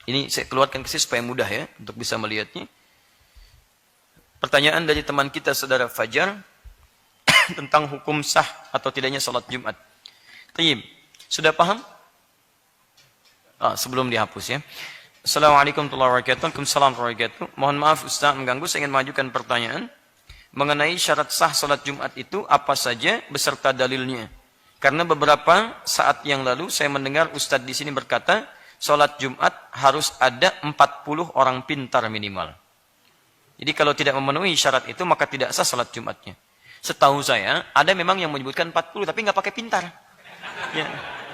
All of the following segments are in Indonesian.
Ini saya keluarkan ke sini supaya mudah ya untuk bisa melihatnya. Pertanyaan dari teman kita saudara Fajar tentang hukum sah atau tidaknya salat Jumat. Tayyib. Sudah paham? Sebelum dihapus ya. Assalamualaikum warahmatullahi wabarakatuh. Waalaikumsalam warahmatullahi wabarakatuh. Mohon maaf Ustaz mengganggu, saya ingin mengajukan pertanyaan mengenai syarat sah salat Jumat itu apa saja beserta dalilnya. Karena beberapa saat yang lalu saya mendengar Ustaz di sini berkata, salat Jumat harus ada 40 orang pintar minimal. Jadi kalau tidak memenuhi syarat itu maka tidak sah salat Jumatnya. Setahu saya ada memang yang menyebutkan 40 tapi nggak pakai pintar. Ya.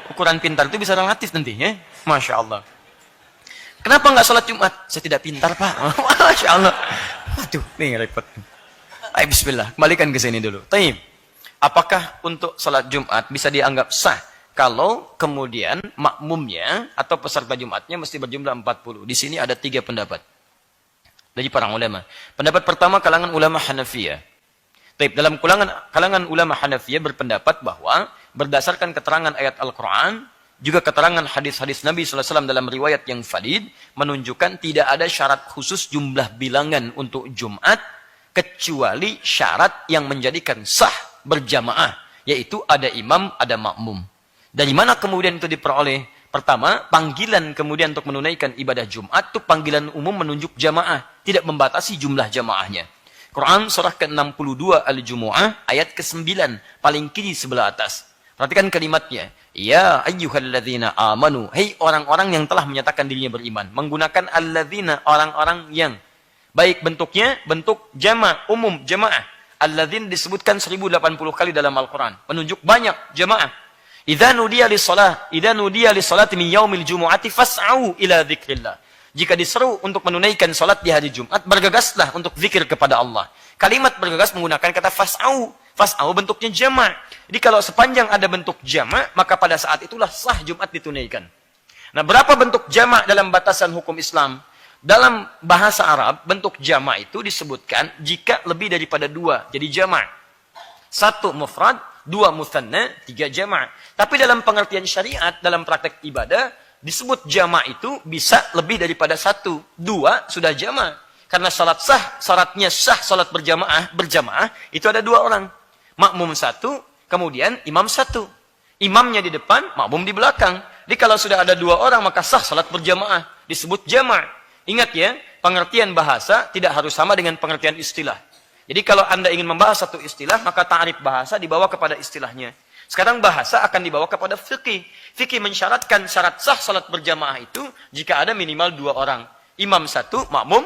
Ukuran pintar itu bisa relatif nanti ya. Masya Allah. Kenapa nggak salat Jumat? Saya tidak pintar Pak. Masya Allah. Waduh, ini repot. Ayo bismillah, kembalikan ke sini dulu. Taib. Apakah untuk salat Jumat bisa dianggap sah kalau kemudian makmumnya atau peserta Jumatnya mesti berjumlah 40? Di sini ada 3 pendapat dari para ulama. Pendapat pertama kalangan ulama Hanafiyah. Taib, dalam kalangan ulama Hanafiyah berpendapat bahwa berdasarkan keterangan ayat Al-Quran, juga keterangan hadis-hadis Nabi SAW dalam riwayat yang valid, menunjukkan tidak ada syarat khusus jumlah bilangan untuk Jumat, kecuali syarat yang menjadikan sah berjamaah, yaitu ada imam, ada makmum. Dari mana kemudian itu diperoleh? Pertama, panggilan kemudian untuk menunaikan ibadah Jumat, itu panggilan umum menunjuk jamaah, tidak membatasi jumlah jamaahnya. Quran surah ke-62 Al-Jumu'ah ayat ke-9 paling kiri sebelah atas. Perhatikan kalimatnya. Ya ayyuhalladzina amanu. Hei orang-orang yang telah menyatakan dirinya beriman. Menggunakan alladzina, orang-orang yang. Baik bentuknya, bentuk jama' umum, jamaah. Alladzin disebutkan 1080 kali dalam Al-Quran. Menunjuk banyak jamaah. Idza nudiya lis-salati min yaumil jumu'ati fas'au ila dzikrillah. Jika diseru untuk menunaikan salat di hari Jumat, bergegaslah untuk zikir kepada Allah. Kalimat bergegas menggunakan kata fas'au. Fas'au bentuknya jama'. Jadi kalau sepanjang ada bentuk jama', maka pada saat itulah sah Jumat ditunaikan. Nah, berapa bentuk jama' dalam batasan hukum Islam? Dalam bahasa Arab, bentuk jama' itu disebutkan jika lebih daripada 2. Jadi jama'. 1 mufrad, 2 mutsanna, 3 jama'. Tapi dalam pengertian syariat, dalam praktek ibadah, disebut jama' itu bisa lebih daripada 1. 2 sudah jama'. Karena salat sah, syaratnya sah salat berjamaah, itu ada 2 orang. Makmum 1, kemudian imam 1. Imamnya di depan, makmum di belakang. Jadi kalau sudah ada 2 orang, maka sah salat berjamaah. Disebut jama'. Ingat ya, pengertian bahasa tidak harus sama dengan pengertian istilah. Jadi kalau Anda ingin membahas satu istilah, maka ta'rif bahasa dibawa kepada istilahnya. Sekarang bahasa akan dibawa kepada fikih. Fikih mensyaratkan syarat sah salat berjamaah itu jika ada minimal 2 orang. Imam 1, makmum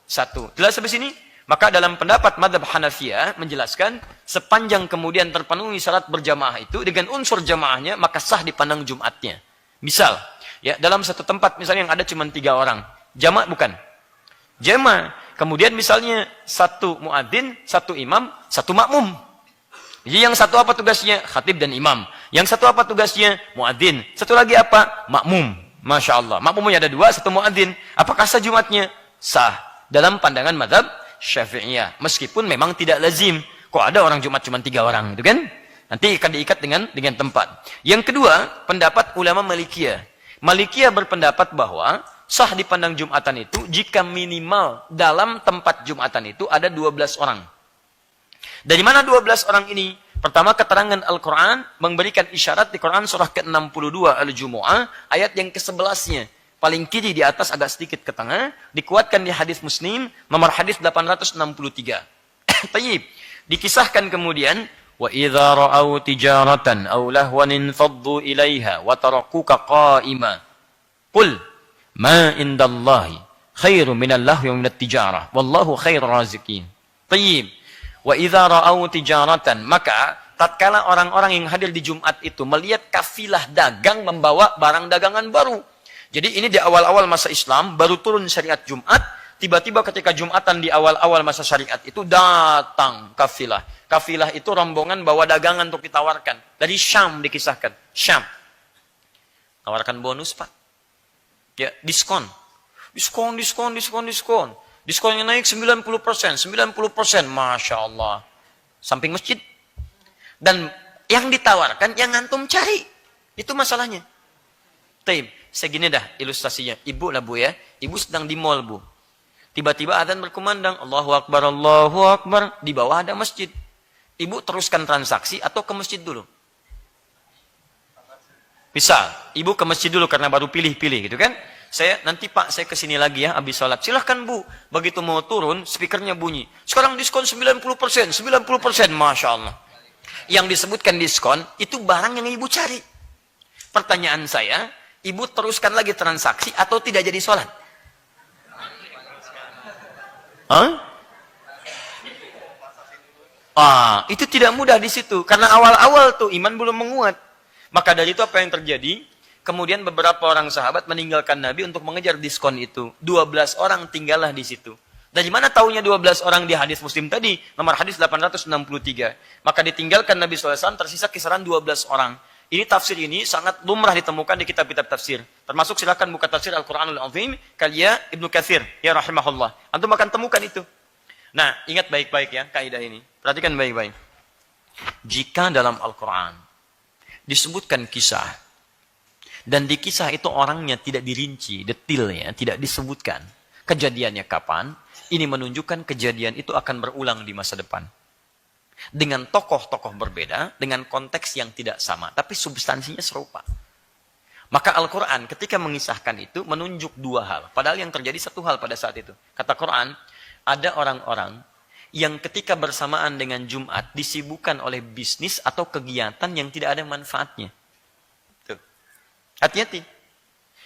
1. Jelas sampai sini? Maka dalam pendapat mazhab Hanafiyah menjelaskan sepanjang kemudian terpenuhi syarat berjamaah itu dengan unsur jamaahnya, maka sah dipandang Jumatnya. Misal, ya dalam satu tempat misalnya yang ada cuma 3 orang. Jamaah bukan? Jamaah. Kemudian misalnya 1 muadzin, 1 imam, 1 makmum. Jadi yang satu apa tugasnya? Khatib dan imam. Yang satu apa tugasnya? Muadzin. Satu lagi apa? Makmum. Masya Allah. Makmumnya ada 2, 1 muadzin. Apakah sah Jumatnya? Sah. Dalam pandangan mazhab Syafi'iyah. Meskipun memang tidak lazim. Kok ada orang Jumat cuma 3 orang, gitu kan? Nanti akan diikat dengan tempat. Yang kedua, pendapat ulama Malikiyah. Malikiyah berpendapat bahwa sah dipandang Jumatan itu jika minimal dalam tempat Jumatan itu ada 12 orang. Dari mana 12 orang ini? Pertama, keterangan Al-Quran memberikan isyarat di Quran surah ke-62 Al-Jumu'ah ayat yang ke-11-nya. Paling kiri di atas agak sedikit ke tengah, dikuatkan di hadis Muslim nomor hadis 863. Tayyib. Dikisahkan kemudian, wa idza ra'au tijaratan aw lahwan infaddu ilaiha wa tarakuka qa'ima. Qul ma indallahi khairum minal lahwi wa minat tijarah wallahu khairur raziqin. Tayyib. Wa idza ra'au tijaratan, maka tatkala orang-orang yang hadir di Jumat itu melihat kafilah dagang membawa barang dagangan baru. Jadi ini di awal-awal masa Islam baru turun syariat Jumat, tiba-tiba ketika Jumatan di awal-awal masa syariat itu datang kafilah. Kafilah itu rombongan bawa dagangan untuk ditawarkan. Dari Syam dikisahkan. Syam. Tawarkan bonus, Pak. Ya, diskon. Diskon. Diskonnya naik 90%. Masya Allah. Samping masjid. Dan yang ditawarkan, yang antum cari. Itu masalahnya. Taib. segini dah ilustrasinya. Ibu lah Bu ya. Ibu sedang di mall Bu. Tiba-tiba adzan berkumandang, Allahu Akbar, Allahu Akbar. Di bawah ada masjid. Ibu teruskan transaksi atau ke masjid dulu? Misal, ibu ke masjid dulu karena baru pilih-pilih gitu kan. Nanti Pak, saya kesini lagi ya habis sholat. Silahkan Bu. Begitu mau turun, speakernya bunyi. Sekarang diskon 90%, 90%. Masya Allah. Yang disebutkan diskon, itu barang yang ibu cari. Pertanyaan saya, ibu teruskan lagi transaksi atau tidak jadi sholat? Itu tidak mudah di situ. Karena awal-awal tuh iman belum menguat. Maka dari itu apa yang terjadi? Kemudian beberapa orang sahabat meninggalkan Nabi untuk mengejar diskon itu. 12 orang tinggallah di situ. Dari mana taunya 12 orang di hadis Muslim tadi? Nomor hadis 863. Maka ditinggalkan Nabi SAW, tersisa kisaran 12 orang. Ini tafsir ini sangat lumrah ditemukan di kitab-kitab tafsir. Termasuk silakan buka tafsir Al-Quranul Azim, karya Ibnu Katsir, ya rahimahullah. Antum akan temukan itu. Nah, ingat baik-baik ya kaidah ini. Perhatikan baik-baik. Jika dalam Al-Quran disebutkan kisah, dan di kisah itu orangnya tidak dirinci, detailnya tidak disebutkan. Kejadiannya kapan? Ini menunjukkan kejadian itu akan berulang di masa depan. Dengan tokoh-tokoh berbeda, dengan konteks yang tidak sama, tapi substansinya serupa. Maka Al-Quran ketika mengisahkan itu menunjuk dua hal. Padahal yang terjadi satu hal pada saat itu. Kata Quran, ada orang-orang yang ketika bersamaan dengan Jumat disibukkan oleh bisnis atau kegiatan yang tidak ada manfaatnya. Tuh. Hati-hati.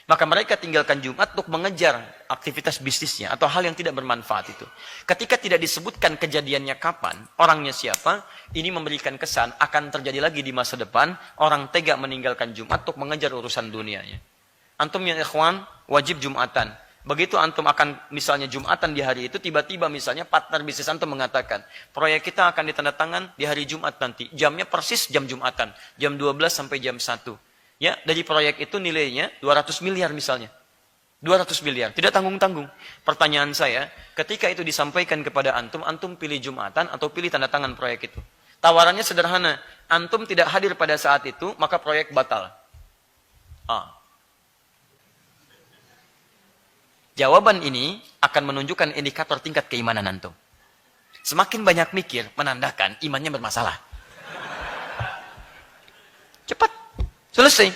Maka mereka tinggalkan Jumat untuk mengejar aktivitas bisnisnya atau hal yang tidak bermanfaat itu. Ketika tidak disebutkan kejadiannya kapan, orangnya siapa, ini memberikan kesan akan terjadi lagi di masa depan, orang tega meninggalkan Jumat untuk mengejar urusan dunianya. Antum ya ikhwan, wajib Jumatan. Begitu antum akan misalnya Jumatan di hari itu, tiba-tiba misalnya partner bisnis antum mengatakan, proyek kita akan ditandatangan di hari Jumat nanti. Jamnya persis jam Jumatan, jam 12 sampai jam 1. Ya, dari proyek itu nilainya 200 miliar misalnya. 200 miliar, tidak tanggung-tanggung. Pertanyaan saya, ketika itu disampaikan kepada antum, antum pilih Jumatan atau pilih tanda tangan proyek itu? Tawarannya sederhana, antum tidak hadir pada saat itu, maka proyek batal. Jawaban ini akan menunjukkan indikator tingkat keimanan antum. Semakin banyak mikir, menandakan imannya bermasalah. Cepat. Selesai.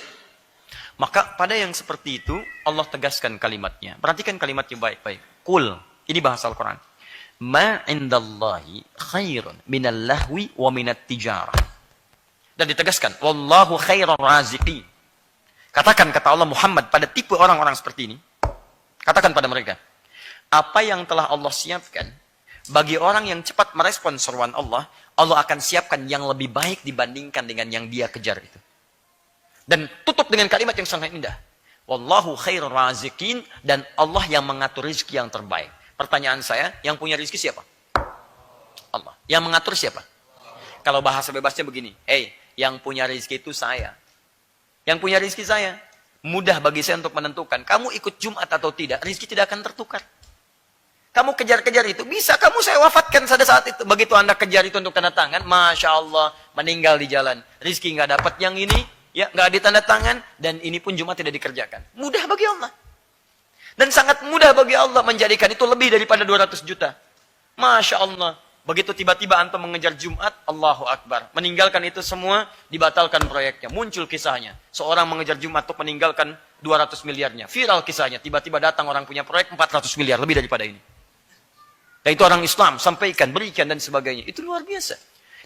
Maka pada yang seperti itu, Allah tegaskan kalimatnya. Perhatikan kalimatnya baik-baik. Qul. Ini bahasa Al-Quran. Ma indallahi khairun minal lahwi wa minat tijarah. Dan ditegaskan. Wallahu khairun raziqin. Katakan kata Allah Muhammad pada tipe orang-orang seperti ini. Katakan pada mereka. Apa yang telah Allah siapkan bagi orang yang cepat merespon seruan Allah, Allah akan siapkan yang lebih baik dibandingkan dengan yang dia kejar itu. Dan tutup dengan kalimat yang sangat indah. Wallahu khairur raziqin, dan Allah yang mengatur rezeki yang terbaik. Pertanyaan saya, yang punya rezeki siapa? Allah. Yang mengatur siapa? Kalau bahasa bebasnya begini, yang punya rezeki itu saya. Yang punya rezeki saya. Mudah bagi saya untuk menentukan, kamu ikut Jumat atau tidak, rezeki tidak akan tertukar. Kamu kejar-kejar itu, bisa kamu saya wafatkan pada saat itu. Begitu Anda kejar itu untuk tanda tangan, Masya Allah, meninggal di jalan. Rezeki nggak dapat yang ini, ya, nggak ditanda tangan, dan ini pun Jumat tidak dikerjakan. Mudah bagi Allah. Dan sangat mudah bagi Allah menjadikan itu lebih daripada 200 juta. Masya Allah. Begitu tiba-tiba antum mengejar Jumat, Allahu Akbar. Meninggalkan itu semua, dibatalkan proyeknya. Muncul kisahnya. Seorang mengejar Jumat untuk meninggalkan 200 miliarnya. Viral kisahnya. Tiba-tiba datang orang punya proyek 400 miliar. Lebih daripada ini. Dan itu orang Islam. Sampaikan, berikan, dan sebagainya. Itu luar biasa.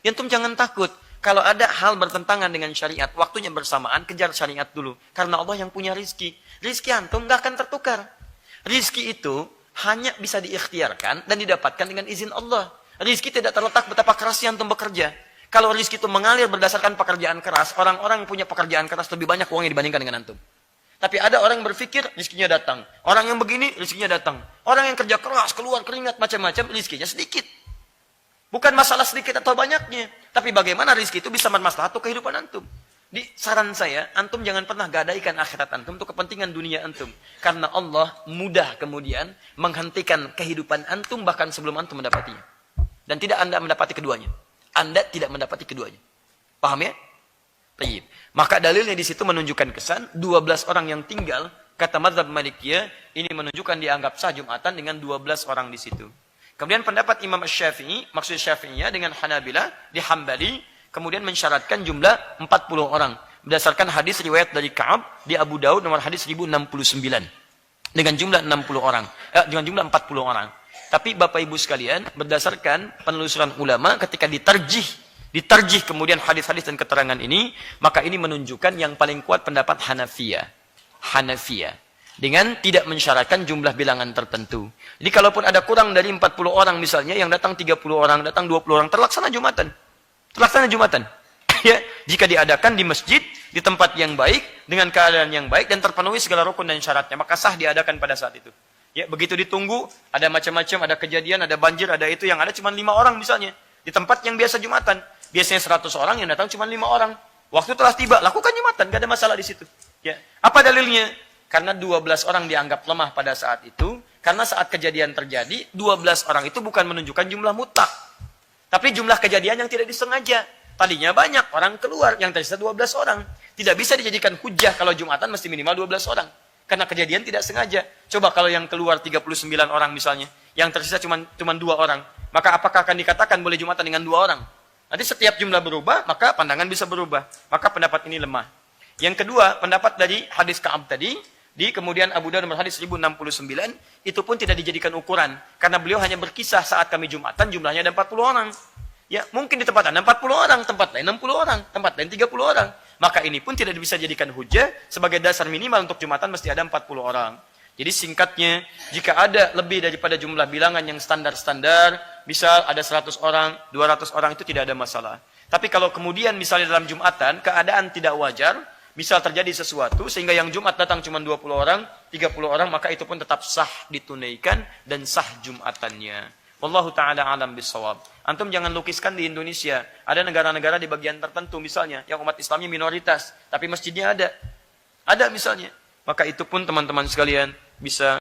Antum jangan takut. Kalau ada hal bertentangan dengan syariat, waktunya bersamaan, kejar syariat dulu. Karena Allah yang punya rizki. Rizki antum nggak akan tertukar. Rizki itu hanya bisa diikhtiarkan dan didapatkan dengan izin Allah. Rizki tidak terletak betapa kerasnya antum bekerja. Kalau rizki itu mengalir berdasarkan pekerjaan keras, orang-orang yang punya pekerjaan keras lebih banyak uangnya dibandingkan dengan antum. Tapi ada orang yang berpikir, rizkinya datang. Orang yang begini, rizkinya datang. Orang yang kerja keras, keluar keringat, macam-macam, rizkinya sedikit. Bukan masalah sedikit atau banyaknya. Tapi bagaimana rizki itu bisa bermasalah atau kehidupan antum. Di saran saya, antum jangan pernah gadaikan akhirat antum untuk kepentingan dunia antum. Karena Allah mudah kemudian menghentikan kehidupan antum bahkan sebelum antum mendapatinya. Dan tidak Anda mendapati keduanya. Anda tidak mendapati keduanya. Paham ya? Tayyib. Maka dalilnya di situ menunjukkan kesan 12 orang yang tinggal, kata mazhab Malikiyah, ini menunjukkan dianggap sah Jumatan dengan 12 orang di situ. Kemudian pendapat Imam Syafi'i, maksud Syafi'iyah dengan Hanabilah di Hambali, kemudian mensyaratkan jumlah 40 orang. Berdasarkan hadis riwayat dari Ka'ab di Abu Daud nomor hadis 1069. Dengan jumlah 60 orang. Dengan jumlah 40 orang. Tapi Bapak Ibu sekalian, berdasarkan penelusuran ulama ketika ditarjih kemudian hadis-hadis dan keterangan ini, maka ini menunjukkan yang paling kuat pendapat Hanafiyah. Dengan tidak mensyaratkan jumlah bilangan tertentu. Jadi kalaupun ada kurang dari 40 orang misalnya, yang datang 30 orang, datang 20 orang, terlaksana Jumatan. Ya, jika diadakan di masjid, di tempat yang baik, dengan keadaan yang baik, dan terpenuhi segala rukun dan syaratnya, maka sah diadakan pada saat itu. Ya, begitu ditunggu, ada macam-macam, ada kejadian, ada banjir, ada itu, yang ada cuma 5 orang misalnya. Di tempat yang biasa Jumatan. Biasanya 100 orang, yang datang cuma 5 orang. Waktu telah tiba, lakukan Jumatan, gak ada masalah di situ. Ya. Apa dalilnya? Karena 12 orang dianggap lemah pada saat itu, karena saat kejadian terjadi, 12 orang itu bukan menunjukkan jumlah mutlak. Tapi jumlah kejadian yang tidak disengaja. Tadinya banyak, orang keluar, yang tersisa 12 orang. Tidak bisa dijadikan hujah kalau Jumatan mesti minimal 12 orang. Karena kejadian tidak sengaja. Coba kalau yang keluar 39 orang misalnya, yang tersisa cuma 2 orang. Maka apakah akan dikatakan boleh Jumatan dengan 2 orang? Nanti setiap jumlah berubah, maka pandangan bisa berubah. Maka pendapat ini lemah. Yang kedua, pendapat dari hadis Ka'ab tadi, di kemudian Abu Daud nomor hadis 1069, itu pun tidak dijadikan ukuran. Karena beliau hanya berkisah saat kami Jumatan, jumlahnya ada 40 orang. Ya, mungkin di tempat Anda 40 orang, tempat lain 60 orang, tempat lain 30 orang. Maka ini pun tidak bisa dijadikan hujah sebagai dasar minimal untuk Jumatan mesti ada 40 orang. Jadi singkatnya, jika ada lebih daripada jumlah bilangan yang standar-standar, misal ada 100 orang, 200 orang, itu tidak ada masalah. Tapi kalau kemudian misalnya dalam Jumatan, keadaan tidak wajar, misal terjadi sesuatu, sehingga yang Jumat datang cuma 20 orang, 30 orang, maka itu pun tetap sah ditunaikan dan sah Jumatannya. Wallahu ta'ala alam bisawab. Antum jangan lukiskan di Indonesia. Ada negara-negara di bagian tertentu misalnya, yang umat Islamnya minoritas, tapi masjidnya ada. Ada misalnya. Maka itu pun teman-teman sekalian bisa